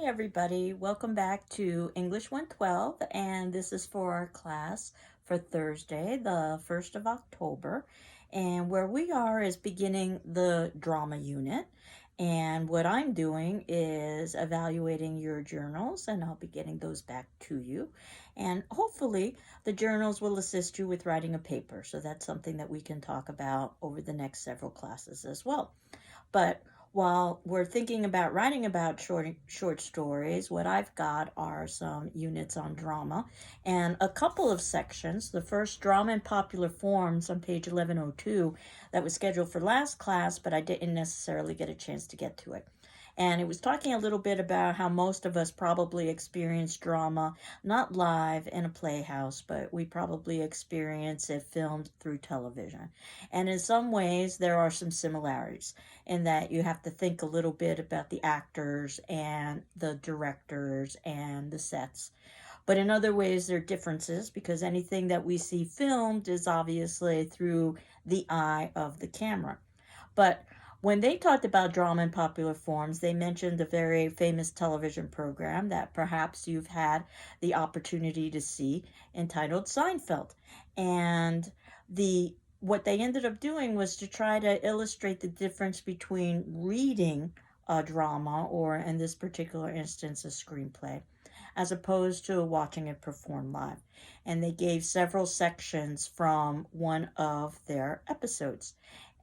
everybody. Welcome back to English 112, and this is for our class for Thursday, the 1st of October. And where we are is beginning the drama unit. And what I'm doing is evaluating your journals, and I'll be getting those back to you. And hopefully, the journals will assist you with writing a paper. So that's something that we can talk about over the next several classes as well. But while we're thinking about writing about short stories, what I've got are some units on drama and a couple of sections. The first, drama and popular forms, on page 1102, that was scheduled for last class, but I didn't necessarily get a chance to get to it. And it was talking a little bit about how most of us probably experience drama, not live in a playhouse, but we probably experience it filmed through television. And in some ways, there are some similarities in that you have to think a little bit about the actors and the directors and the sets. But in other ways, there are differences because anything that we see filmed is obviously through the eye of the camera. But when they talked about drama in popular forms, they mentioned a very famous television program that perhaps you've had the opportunity to see entitled Seinfeld. And what they ended up doing was to try to illustrate the difference between reading a drama, or in this particular instance, a screenplay, as opposed to watching it performed live. And they gave several sections from one of their episodes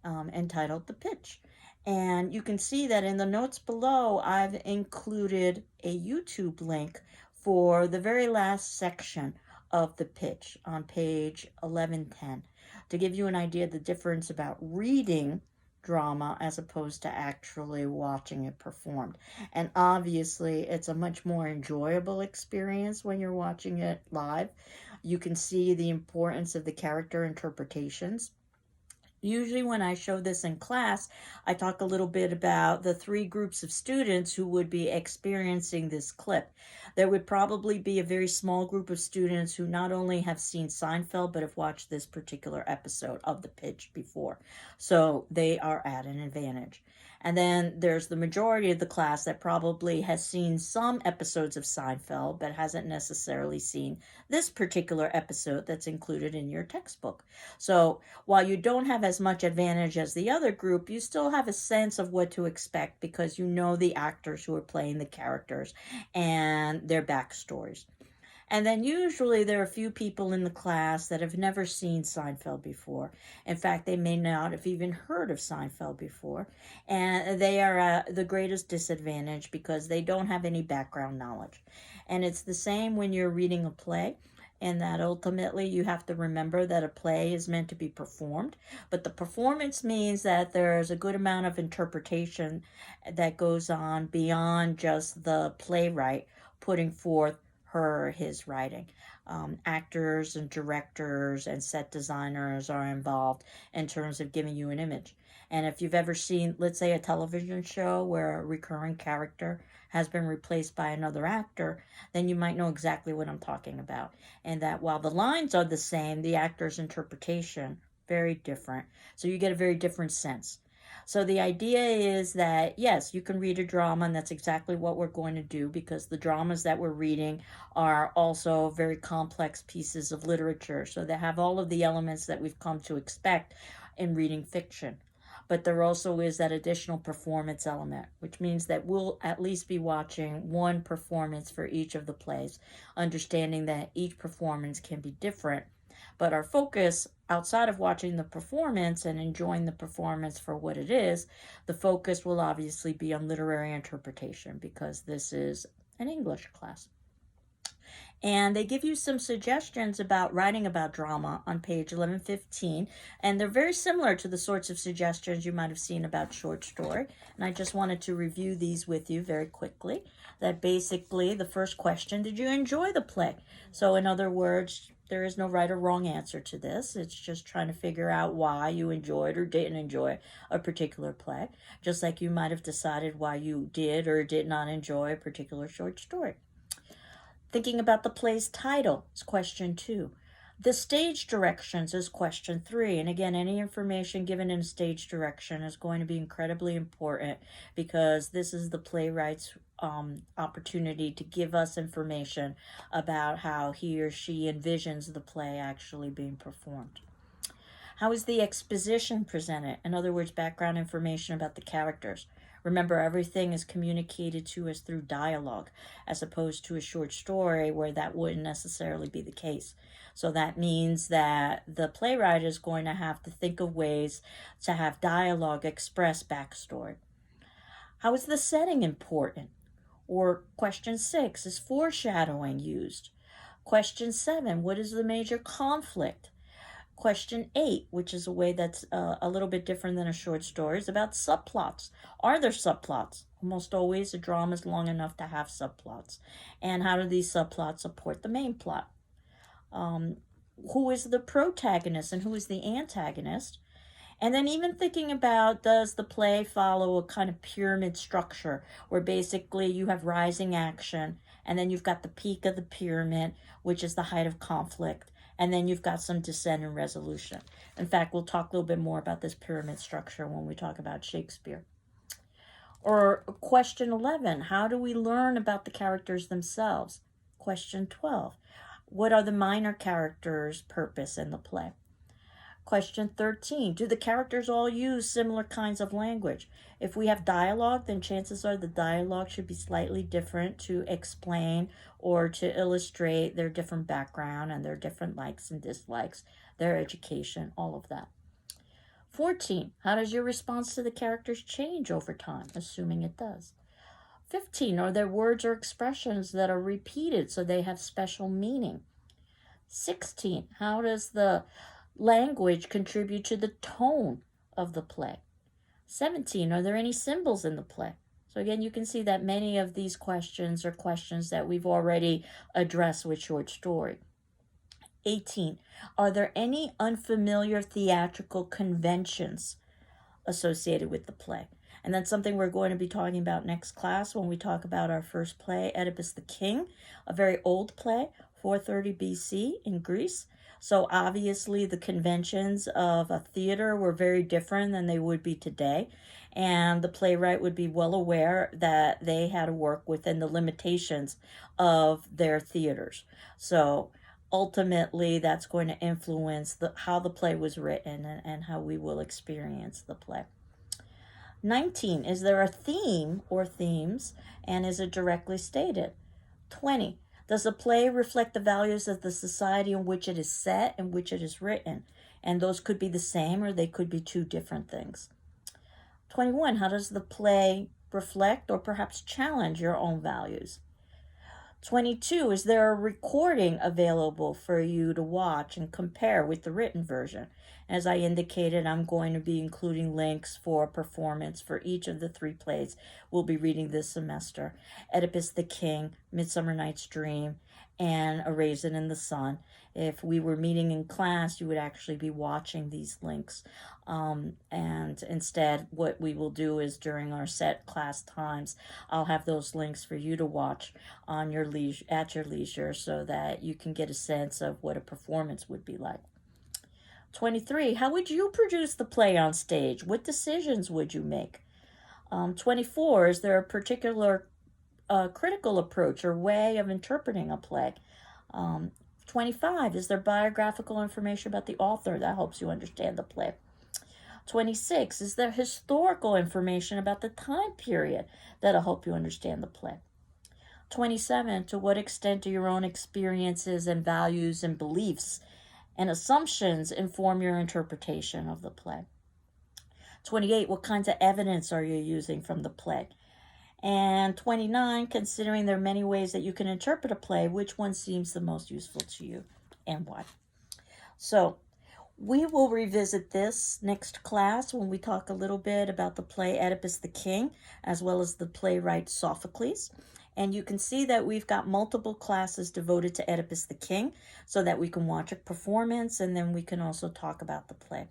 entitled The Pitch. And you can see that in the notes below, I've included a YouTube link for the very last section of The Pitch on page 1110 to give you an idea of the difference about reading drama as opposed to actually watching it performed. And obviously, it's a much more enjoyable experience when you're watching it live. You can see the importance of the character interpretations. Usually when I show this in class, I talk a little bit about the three groups of students who would be experiencing this clip. There would probably be a very small group of students who not only have seen Seinfeld, but have watched this particular episode of The Pitch before. So they are at an advantage. And then there's the majority of the class that probably has seen some episodes of Seinfeld, but hasn't necessarily seen this particular episode that's included in your textbook. So while you don't have as much advantage as the other group, you still have a sense of what to expect because you know the actors who are playing the characters and their backstories. And then usually there are a few people in the class that have never seen Seinfeld before. In fact, they may not have even heard of Seinfeld before. And they are at the greatest disadvantage because they don't have any background knowledge. And it's the same when you're reading a play, and that ultimately you have to remember that a play is meant to be performed. But the performance means that there's a good amount of interpretation that goes on beyond just the playwright putting forth her or his writing. Actors and directors and set designers are involved in terms of giving you an image. And if you've ever seen, let's say, a television show where a recurring character has been replaced by another actor, then you might know exactly what I'm talking about. And that while the lines are the same, the actor's interpretation very different. So you get a very different sense. So the idea is that, yes, you can read a drama, and that's exactly what we're going to do because the dramas that we're reading are also very complex pieces of literature. So they have all of the elements that we've come to expect in reading fiction. But there also is that additional performance element, which means that we'll at least be watching one performance for each of the plays, understanding that each performance can be different. But our focus, outside of watching the performance and enjoying the performance for what it is, the focus will obviously be on literary interpretation because this is an English class. And they give you some suggestions about writing about drama on page 1115, and they're very similar to the sorts of suggestions you might have seen about short story. And I just wanted to review these with you very quickly. That basically, the first question, did you enjoy the play? So in other words, there is no right or wrong answer to this. It's just trying to figure out why you enjoyed or didn't enjoy a particular play, just like you might have decided why you did or did not enjoy a particular short story. Thinking about the play's title is question 2. The stage directions is question 3. And again, any information given in stage direction is going to be incredibly important because this is the playwright's opportunity to give us information about how he or she envisions the play actually being performed. How is the exposition presented? In other words, background information about the characters. Remember, everything is communicated to us through dialogue, as opposed to a short story where that wouldn't necessarily be the case. So that means that the playwright is going to have to think of ways to have dialogue express backstory. How is the setting important? Or question 6, is foreshadowing used? Question 7, what is the major conflict? Question 8, which is a way that's a little bit different than a short story, is about subplots. Are there subplots? Almost always a drama is long enough to have subplots. And how do these subplots support the main plot? Who is the protagonist and who is the antagonist? And then even thinking about, does the play follow a kind of pyramid structure where basically you have rising action and then you've got the peak of the pyramid, which is the height of conflict, and then you've got some descent and resolution. In fact, we'll talk a little bit more about this pyramid structure when we talk about Shakespeare. Or question 11, how do we learn about the characters themselves? Question 12, what are the minor characters' purpose in the play? Question 13, do the characters all use similar kinds of language? If we have dialogue, then chances are the dialogue should be slightly different to explain or to illustrate their different background and their different likes and dislikes, their education, all of that. 14, how does your response to the characters change over time, assuming it does? 15, are there words or expressions that are repeated so they have special meaning? 16, how does the language contribute to the tone of the play? 17, are there any symbols in the play? So again, you can see that many of these questions are questions that we've already addressed with short story. 18, are there any unfamiliar theatrical conventions associated with the play? And that's something we're going to be talking about next class when we talk about our first play, Oedipus the King, a very old play, 430 BC in Greece. So obviously the conventions of a theater were very different than they would be today. And the playwright would be well aware that they had to work within the limitations of their theaters. So ultimately that's going to influence how the play was written and how we will experience the play. 19, is there a theme or themes, and is it directly stated? 20, does the play reflect the values of the society in which it is set and which it is written? And those could be the same or they could be two different things. 21, how does the play reflect or perhaps challenge your own values? 22, is there a recording available for you to watch and compare with the written version? As I indicated, I'm going to be including links for performance for each of the 3 plays we'll be reading this semester: Oedipus the King, Midsummer Night's Dream, and A Raisin in the Sun. If we were meeting in class, you would actually be watching these links. And instead, what we will do is during our set class times, I'll have those links for you to watch on your leisure, at your leisure, so that you can get a sense of what a performance would be like. 23, how would you produce the play on stage? What decisions would you make? 24, is there a particular critical approach or way of interpreting a play? 25, is there biographical information about the author that helps you understand the play? 26, is there historical information about the time period that'll help you understand the play? 27, to what extent do your own experiences and values and beliefs and assumptions inform your interpretation of the play? 28, what kinds of evidence are you using from the play? And 29, considering there are many ways that you can interpret a play, which one seems the most useful to you and why? So we will revisit this next class when we talk a little bit about the play Oedipus the King, as well as the playwright Sophocles. And you can see that we've got multiple classes devoted to Oedipus the King so that we can watch a performance and then we can also talk about the play.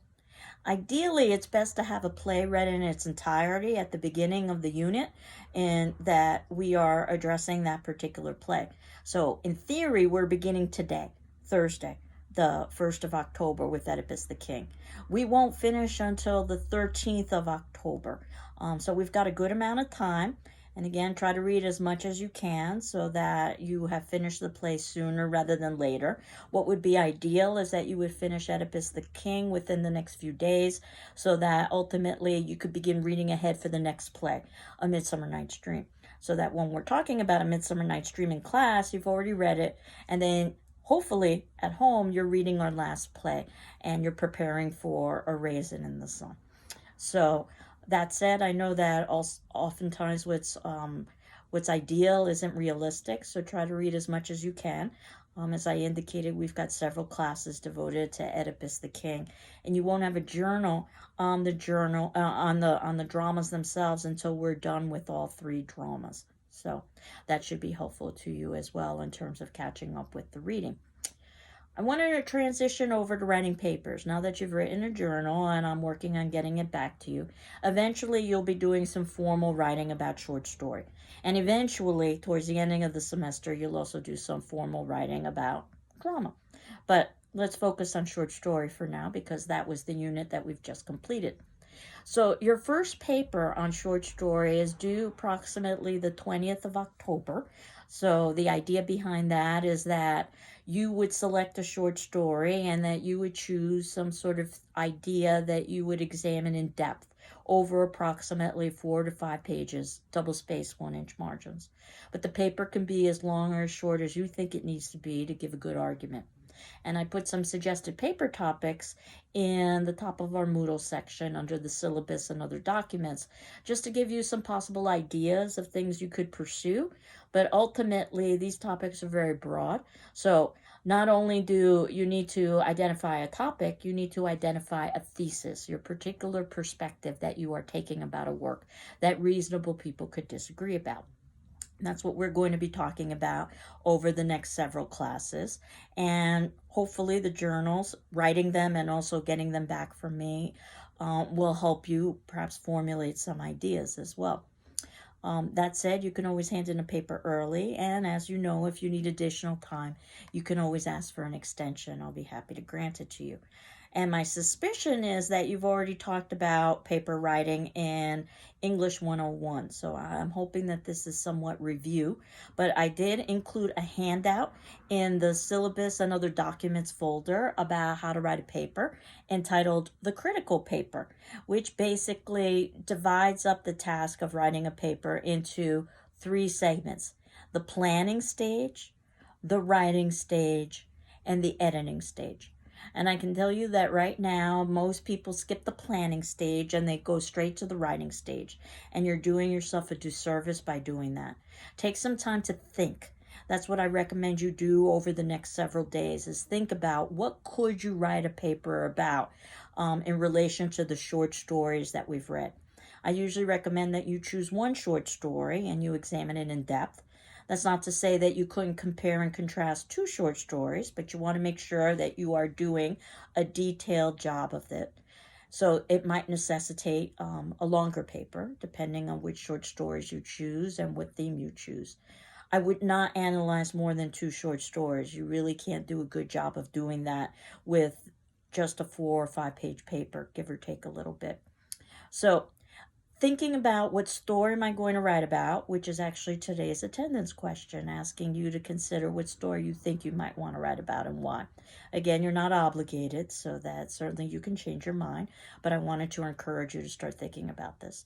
Ideally, it's best to have a play read in its entirety at the beginning of the unit and that we are addressing that particular play. So in theory, we're beginning today, Thursday. the 1st of October with Oedipus the King. We won't finish until the 13th of October. So we've got a good amount of time. And again, try to read as much as you can so that you have finished the play sooner rather than later. What would be ideal is that you would finish Oedipus the King within the next few days so that ultimately you could begin reading ahead for the next play, A Midsummer Night's Dream. So that when we're talking about A Midsummer Night's Dream in class, you've already read it, and then hopefully at home you're reading our last play and you're preparing for A Raisin in the Sun. So that said, I know that oftentimes what's ideal isn't realistic, so try to read as much as you can. As I indicated, we've got several classes devoted to Oedipus the King, and you won't have a journal on the on the dramas themselves until we're done with all 3 dramas. So that should be helpful to you as well in terms of catching up with the reading. I wanted to transition over to writing papers. Now that you've written a journal and I'm working on getting it back to you, eventually you'll be doing some formal writing about short story. And eventually, towards the ending of the semester, you'll also do some formal writing about drama. But let's focus on short story for now because that was the unit that we've just completed. So your first paper on short story is due approximately the 20th of October. So the idea behind that is that you would select a short story and that you would choose some sort of idea that you would examine in depth over approximately 4 to 5 pages, double space 1-inch margins. But the paper can be as long or as short as you think it needs to be to give a good argument. And I put some suggested paper topics in the top of our Moodle section under the syllabus and other documents, just to give you some possible ideas of things you could pursue. But ultimately, these topics are very broad. So not only do you need to identify a topic, you need to identify a thesis, your particular perspective that you are taking about a work that reasonable people could disagree about. That's what we're going to be talking about over the next several classes. And hopefully the journals, writing them and also getting them back from me will help you perhaps formulate some ideas as well. That said, you can always hand in a paper early. And as you know, if you need additional time, you can always ask for an extension. I'll be happy to grant it to you. And my suspicion is that you've already talked about paper writing in English 101. So I'm hoping that this is somewhat review. But I did include a handout in the syllabus and other documents folder about how to write a paper entitled The Critical Paper, which basically divides up the task of writing a paper into 3 segments: the planning stage, the writing stage, and the editing stage. And I can tell you that right now, most people skip the planning stage and they go straight to the writing stage. And you're doing yourself a disservice by doing that. Take some time to think. That's what I recommend you do over the next several days, is think about what could you write a paper about in relation to the short stories that we've read. I usually recommend that you choose one short story and you examine it in depth. That's not to say that you couldn't compare and contrast 2 short stories, but you want to make sure that you are doing a detailed job of it. So it might necessitate a longer paper, depending on which short stories you choose and what theme you choose. I would not analyze more than 2 short stories. You really can't do a good job of doing that with just a 4 or 5 page paper, give or take a little bit. So thinking about what story am I going to write about, which is actually today's attendance question, asking you to consider what story you think you might want to write about and why. Again, you're not obligated, so that certainly you can change your mind, but I wanted to encourage you to start thinking about this.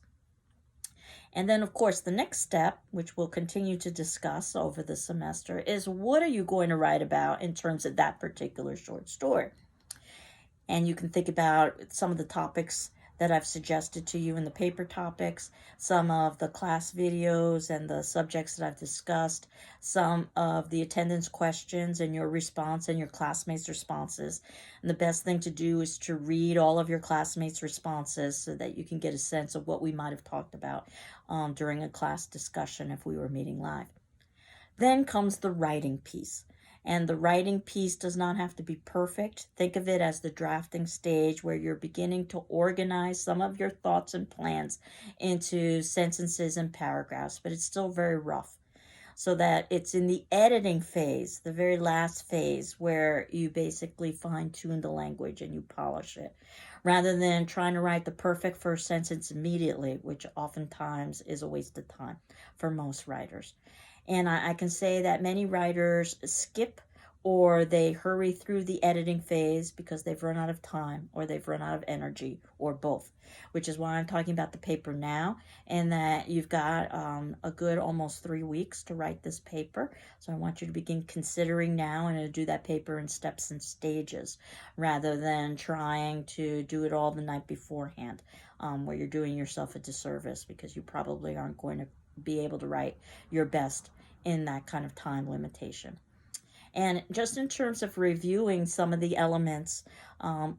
And then, of course, the next step, which we'll continue to discuss over the semester, is what are you going to write about in terms of that particular short story? And you can think about some of the topics that I've suggested to you in the paper topics, some of the class videos and the subjects that I've discussed, some of the attendance questions and your response and your classmates' responses. And the best thing to do is to read all of your classmates' responses so that you can get a sense of what we might have talked about during a class discussion if we were meeting live. Then comes the writing piece. And the writing piece does not have to be perfect. Think of it as the drafting stage where you're beginning to organize some of your thoughts and plans into sentences and paragraphs, but it's still very rough. so that it's in the editing phase, the very last phase, where you basically fine tune the language and you polish it, rather than trying to write the perfect first sentence immediately, which oftentimes is a waste of time for most writers. And I can say that many writers skip or they hurry through the editing phase because they've run out of time or they've run out of energy or both, which is why I'm talking about the paper now, and that you've got a good almost 3 weeks to write this paper. So I want you to begin considering now and to do that paper in steps and stages rather than trying to do it all the night beforehand, where you're doing yourself a disservice because you probably aren't going to be able to write your best in that kind of time limitation. And just in terms of reviewing some of the elements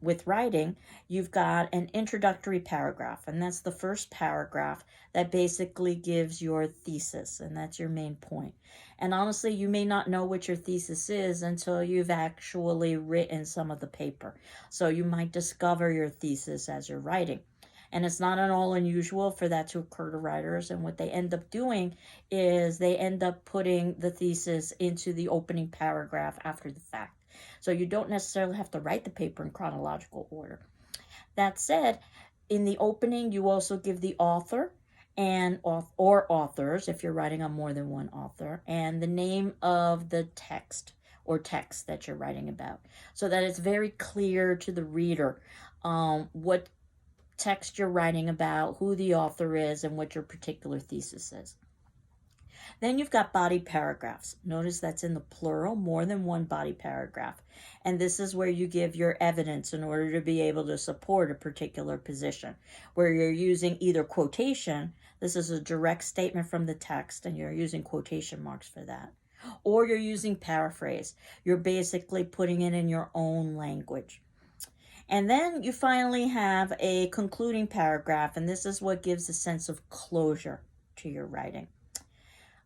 with writing, you've got an introductory paragraph, and that's the first paragraph that basically gives your thesis, and that's your main point. And honestly, you may not know what your thesis is until you've actually written some of the paper. So you might discover your thesis as you're writing. And it's not at all unusual for that to occur to writers. And what they end up doing is they end up putting the thesis into the opening paragraph after the fact. So you don't necessarily have to write the paper in chronological order. That said, in the opening, you also give the author and or authors, if you're writing on more than one author, and the name of the text or text that you're writing about, so that it's very clear to the reader what text you're writing about, who the author is, and what your particular thesis is. Then you've got body paragraphs. Notice that's in the plural, more than one body paragraph. And this is where you give your evidence in order to be able to support a particular position, where you're using either quotation, this is a direct statement from the text, and you're using quotation marks for that, or you're using paraphrase. You're basically putting it in your own language. And then you finally have a concluding paragraph, and this is what gives a sense of closure to your writing.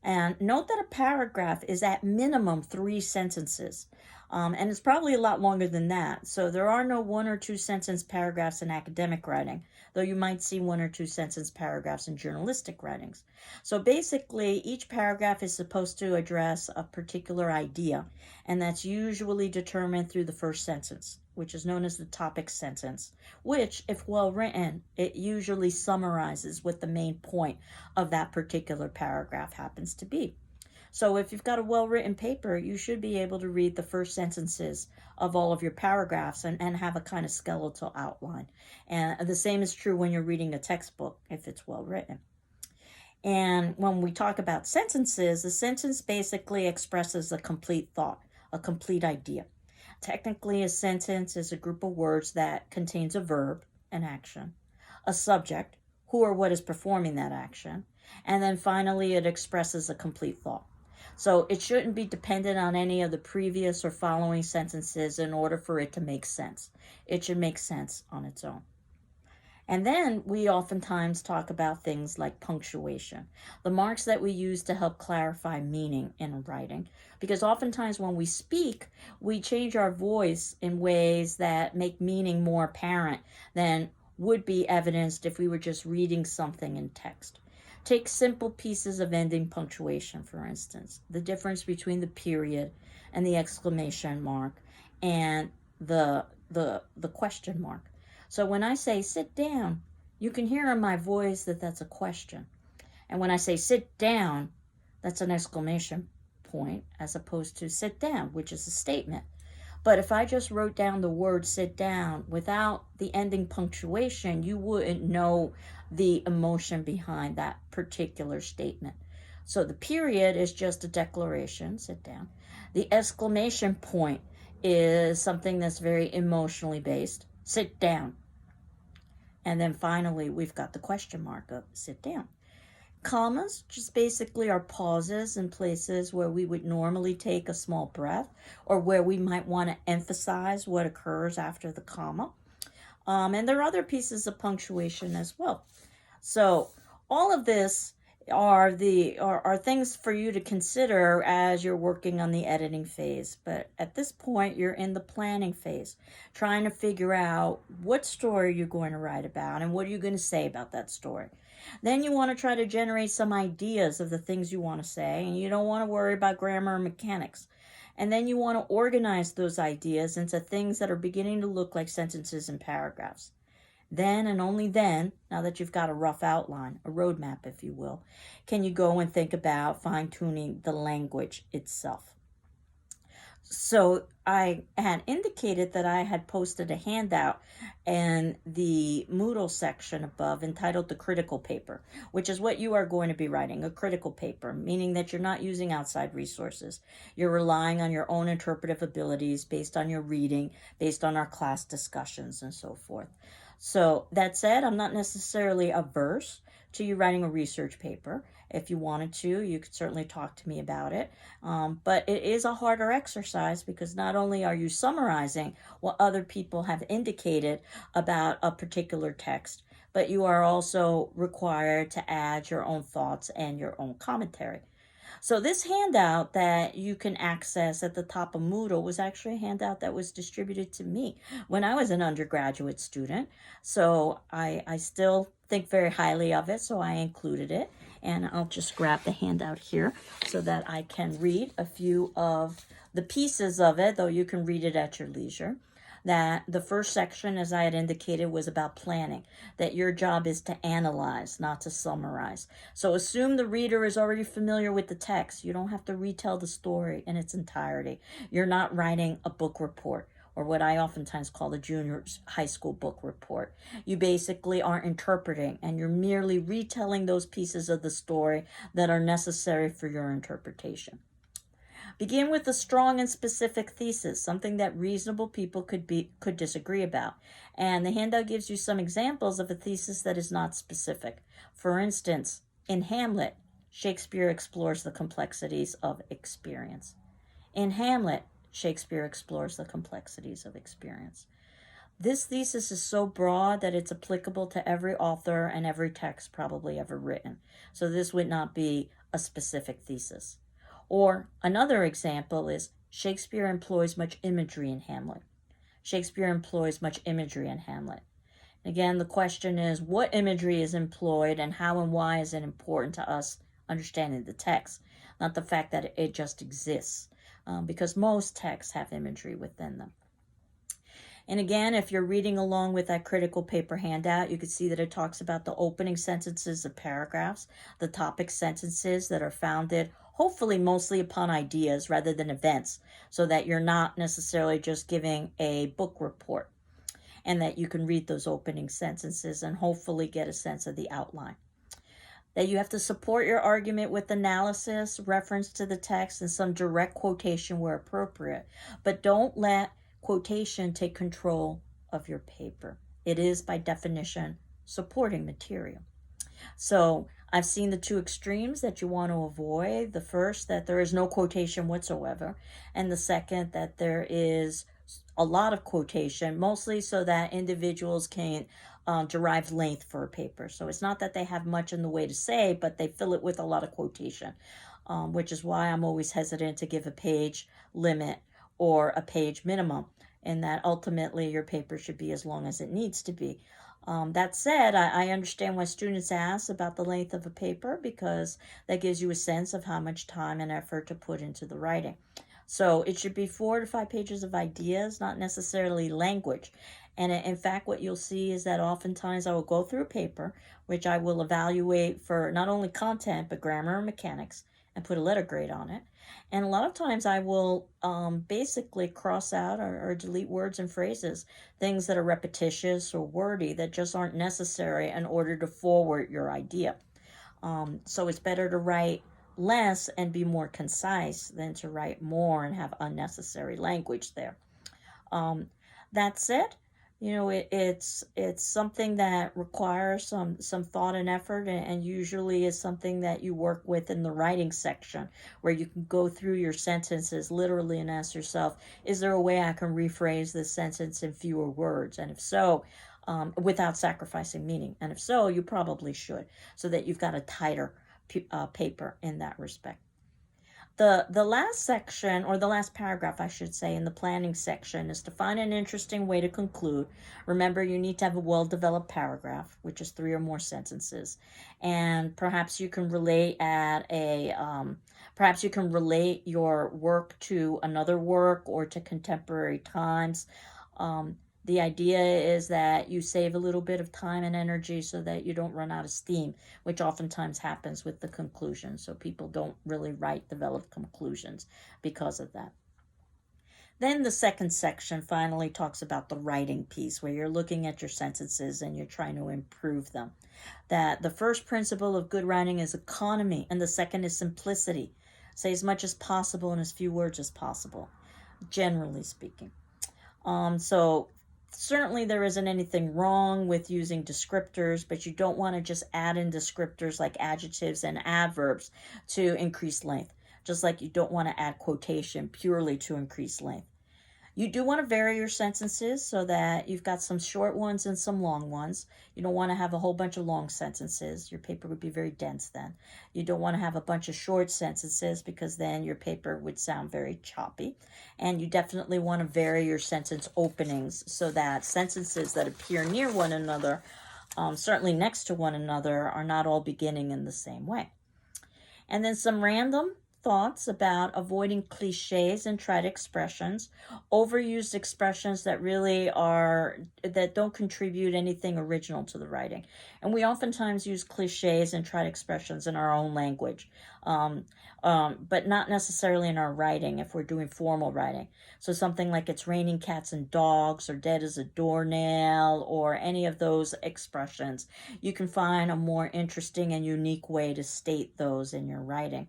And note that a paragraph is at minimum 3 sentences, and it's probably a lot longer than that. So there are no 1 or 2 sentence paragraphs in academic writing, though you might see 1 or 2 sentence paragraphs in journalistic writings. So basically, each paragraph is supposed to address a particular idea, and that's usually determined through the first sentence, which is known as the topic sentence, which, if well written, it usually summarizes what the main point of that particular paragraph happens to be. So if you've got a well-written paper, you should be able to read the first sentences of all of your paragraphs and have a kind of skeletal outline. And the same is true when you're reading a textbook, if it's well-written. And when we talk about sentences, the sentence basically expresses a complete thought, a complete idea. Technically, a sentence is a group of words that contains a verb, an action, a subject, who or what is performing that action, and then finally it expresses a complete thought. So it shouldn't be dependent on any of the previous or following sentences in order for it to make sense. It should make sense on its own. And then we oftentimes talk about things like punctuation, the marks that we use to help clarify meaning in writing. Because oftentimes when we speak, we change our voice in ways that make meaning more apparent than would be evidenced if we were just reading something in text. Take simple pieces of ending punctuation, for instance, the difference between the period and the exclamation mark and the question mark. So when I say sit down, you can hear in my voice that that's a question. And when I say sit down, that's an exclamation point as opposed to sit down, which is a statement. But if I just wrote down the word sit down without the ending punctuation, you wouldn't know the emotion behind that particular statement. So the period is just a declaration, sit down. The exclamation point is something that's very emotionally based, sit down. And then finally, we've got the question mark of sit down. Commas just basically are pauses in places where we would normally take a small breath or where we might want to emphasize what occurs after the comma. And there are other pieces of punctuation as well. So all of this are things for you to consider as you're working on the editing phase. But at this point, you're in the planning phase, trying to figure out what story you're going to write about and what are you going to say about that story. Then you want to try to generate some ideas of the things you want to say, and you don't want to worry about grammar or mechanics. And then you want to organize those ideas into things that are beginning to look like sentences and paragraphs. Then and only then, now that you've got a rough outline, a roadmap, if you will, can you go and think about fine-tuning the language itself. So I had indicated that I had posted a handout in the Moodle section above entitled The Critical Paper, which is what you are going to be writing, a critical paper, meaning that you're not using outside resources. You're relying on your own interpretive abilities based on your reading, based on our class discussions and so forth. So that said, I'm not necessarily averse to you writing a research paper. If you wanted to, you could certainly talk to me about it. But it is a harder exercise because not only are you summarizing what other people have indicated about a particular text, but you are also required to add your own thoughts and your own commentary. So this handout that you can access at the top of Moodle was actually a handout that was distributed to me when I was an undergraduate student. So I still think very highly of it, so I included it. And I'll just grab the handout here so that I can read a few of the pieces of it, though you can read it at your leisure. That the first section, as I had indicated, was about planning, that your job is to analyze, not to summarize. So assume the reader is already familiar with the text. You don't have to retell the story in its entirety. You're not writing a book report, or what I oftentimes call the junior high school book report. You basically are interpreting, and you're merely retelling those pieces of the story that are necessary for your interpretation. Begin with a strong and specific thesis, something that reasonable people could disagree about. And the handout gives you some examples of a thesis that is not specific. For instance, in Hamlet, Shakespeare explores the complexities of experience. In Hamlet, Shakespeare explores the complexities of experience. This thesis is so broad that it's applicable to every author and every text probably ever written. So this would not be a specific thesis. Or another example is Shakespeare employs much imagery in Hamlet. Shakespeare employs much imagery in Hamlet. Again, the question is, what imagery is employed and how and why is it important to us understanding the text, not the fact that it just exists, because most texts have imagery within them. And again, if you're reading along with that critical paper handout, you can see that it talks about the opening sentences of paragraphs, the topic sentences that are founded hopefully mostly upon ideas rather than events, so that you're not necessarily just giving a book report, and that you can read those opening sentences and hopefully get a sense of the outline. That you have to support your argument with analysis, reference to the text, and some direct quotation where appropriate, but don't let quotation take control of your paper. It is, by definition, supporting material. So I've seen the two extremes that you want to avoid. The first, that there is no quotation whatsoever, and the second, that there is a lot of quotation, mostly so that individuals can derive length for a paper. So it's not that they have much in the way to say, but they fill it with a lot of quotation, which is why I'm always hesitant to give a page limit or a page minimum, and that ultimately your paper should be as long as it needs to be. That said, I understand why students ask about the length of a paper, because that gives you a sense of how much time and effort to put into the writing. So it should be 4 to 5 pages of ideas, not necessarily language. And in fact, what you'll see is that oftentimes I will go through a paper, which I will evaluate for not only content, but grammar and mechanics, and put a letter grade on it. And a lot of times I will basically cross out or delete words and phrases, things that are repetitious or wordy that just aren't necessary in order to forward your idea. So it's better to write less and be more concise than to write more and have unnecessary language there. That said, it's something that requires some thought and effort, and usually is something that you work with in the writing section, where you can go through your sentences literally and ask yourself, is there a way I can rephrase this sentence in fewer words? And if so, without sacrificing meaning. And if so, you probably should, so that you've got a tighter paper in that respect. The last section, or the last paragraph, I should say, in the planning section is to find an interesting way to conclude. Remember, you need to have a well-developed paragraph, which is 3 or more sentences, and perhaps you can relate perhaps you can relate your work to another work or to contemporary times. Um, the idea is that you save a little bit of time and energy so that you don't run out of steam, which oftentimes happens with the conclusion. So people don't really write developed conclusions because of that. Then the second section finally talks about the writing piece, where you're looking at your sentences and you're trying to improve them. That the first principle of good writing is economy, and the second is simplicity. Say as much as possible in as few words as possible, generally speaking. So certainly there isn't anything wrong with using descriptors, but you don't want to just add in descriptors like adjectives and adverbs to increase length, just like you don't want to add quotation purely to increase length. You do want to vary your sentences so that you've got some short ones and some long ones. You don't want to have a whole bunch of long sentences. Your paper would be very dense then. You don't want to have a bunch of short sentences because then your paper would sound very choppy. And you definitely want to vary your sentence openings so that sentences that appear near one another, certainly next to one another, are not all beginning in the same way. And then some random thoughts about avoiding cliches and trite expressions, overused expressions that that don't contribute anything original to the writing. And we oftentimes use cliches and trite expressions in our own language, but not necessarily in our writing if we're doing formal writing. So something like it's raining cats and dogs, or dead as a doornail, or any of those expressions. You can find a more interesting and unique way to state those in your writing.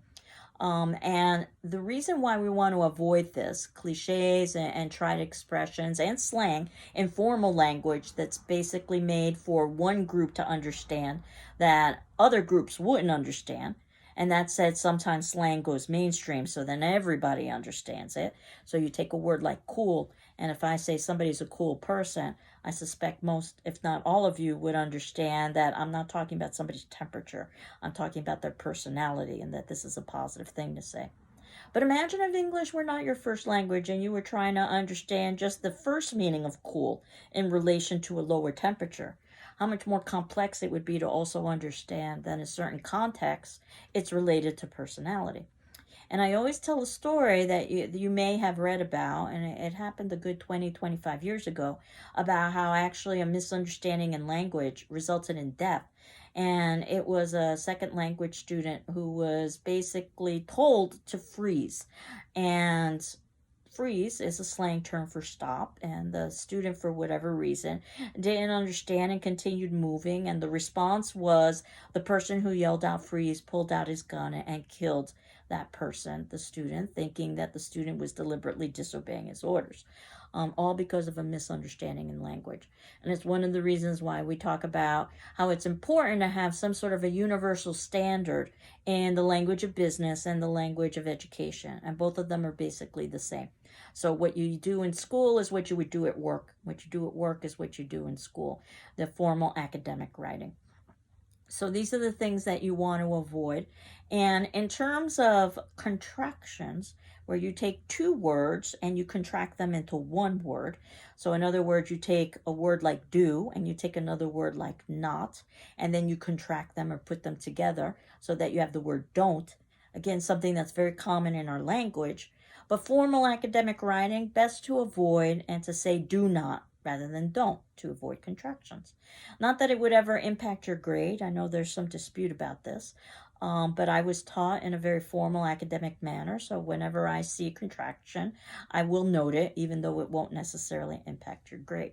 And the reason why we want to avoid this, cliches and trite expressions and slang, informal language that's basically made for one group to understand that other groups wouldn't understand. And that said, sometimes slang goes mainstream, so then everybody understands it. So you take a word like cool, and if I say somebody's a cool person, I suspect most, if not all of you, would understand that I'm not talking about somebody's temperature. I'm talking about their personality, and that this is a positive thing to say. But imagine if English were not your first language and you were trying to understand just the first meaning of cool in relation to a lower temperature. How much more complex it would be to also understand that in certain contexts, it's related to personality. And I always tell a story that you may have read about, and it happened a good 20, 25 years ago, about how actually a misunderstanding in language resulted in death. And it was a second language student who was basically told to freeze. And freeze is a slang term for stop, and the student, for whatever reason, didn't understand and continued moving, and the response was the person who yelled out freeze pulled out his gun and killed that person, the student, thinking that the student was deliberately disobeying his orders. All because of a misunderstanding in language. And it's one of the reasons why we talk about how it's important to have some sort of a universal standard in the language of business and the language of education. And both of them are basically the same. So what you do in school is what you would do at work. What you do at work is what you do in school, the formal academic writing. So these are the things that you want to avoid. And in terms of contractions, where you take two words and you contract them into one word. So in other words, you take a word like do and you take another word like not, and then you contract them or put them together so that you have the word don't. Again, something that's very common in our language. But formal academic writing, best to avoid and to say do not rather than don't, to avoid contractions. Not that it would ever impact your grade. I know there's some dispute about this. But I was taught in a very formal academic manner, so whenever I see a contraction, I will note it, even though it won't necessarily impact your grade.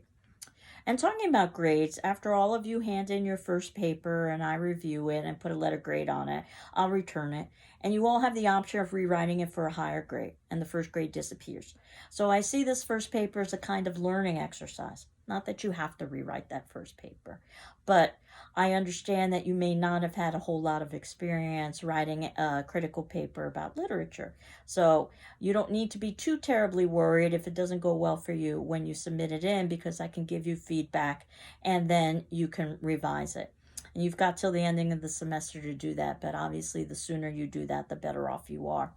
And talking about grades, after all of you hand in your first paper and I review it and put a letter grade on it, I'll return it. And you all have the option of rewriting it for a higher grade, and the first grade disappears. So I see this first paper as a kind of learning exercise. Not that you have to rewrite that first paper, but I understand that you may not have had a whole lot of experience writing a critical paper about literature. So you don't need to be too terribly worried if it doesn't go well for you when you submit it in, because I can give you feedback and then you can revise it. And you've got till the ending of the semester to do that, but obviously the sooner you do that, the better off you are.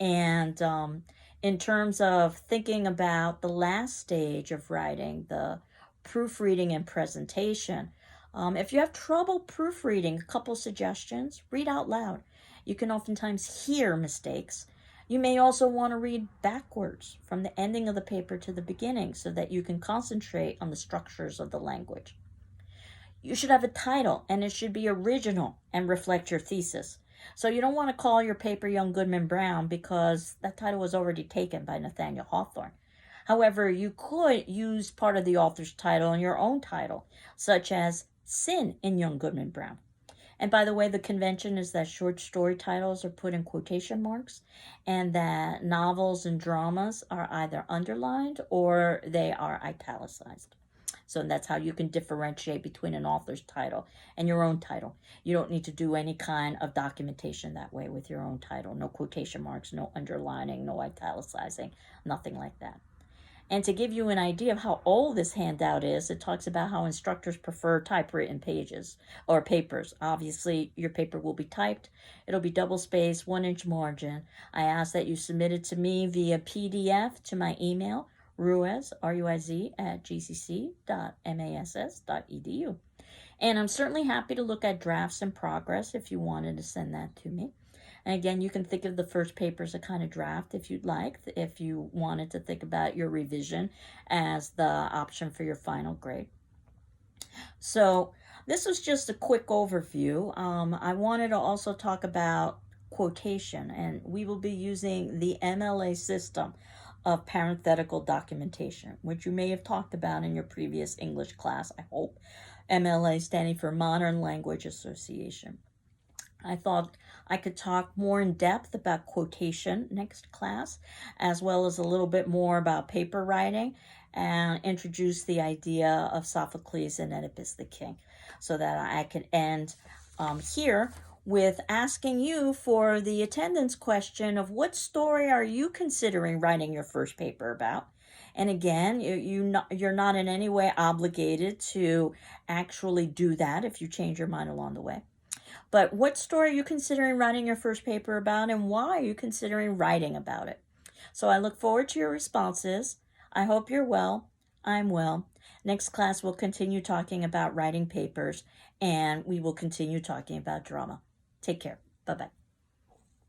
And in terms of thinking about the last stage of writing, the proofreading and presentation, if you have trouble proofreading, a couple suggestions: read out loud. You can oftentimes hear mistakes. You may also want to read backwards from the ending of the paper to the beginning so that you can concentrate on the structures of the language. You should have a title, and it should be original and reflect your thesis. So you don't want to call your paper Young Goodman Brown because that title was already taken by Nathaniel Hawthorne. However, you could use part of the author's title in your own title, such as Sin in Young Goodman Brown. And by the way, the convention is that short story titles are put in quotation marks and that novels and dramas are either underlined or they are italicized. So that's how you can differentiate between an author's title and your own title. You don't need to do any kind of documentation that way with your own title. No quotation marks, no underlining, no italicizing, nothing like that. And to give you an idea of how old this handout is, it talks about how instructors prefer typewritten pages or papers. Obviously, your paper will be typed. It'll be double-spaced, 1-inch margin. I ask that you submit it to me via PDF to my email, Ruiz, R-U-I-Z, @gcc.mass.edu. And I'm certainly happy to look at drafts in progress if you wanted to send that to me. And again, you can think of the first paper as a kind of draft if you'd like, if you wanted to think about your revision as the option for your final grade. So this was just a quick overview. I wanted to also talk about quotation, and we will be using the MLA system of parenthetical documentation, which you may have talked about in your previous English class, I hope. MLA standing for Modern Language Association. I thought I could talk more in depth about quotation next class, as well as a little bit more about paper writing, and introduce the idea of Sophocles and Oedipus the King, so that I can end here with asking you for the attendance question of what story are you considering writing your first paper about? And again, you're not in any way obligated to actually do that if you change your mind along the way. But what story are you considering writing your first paper about, and why are you considering writing about it? So I look forward to your responses. I hope you're well. I'm well. Next class, we'll continue talking about writing papers, and we will continue talking about drama. Take care. Bye-bye.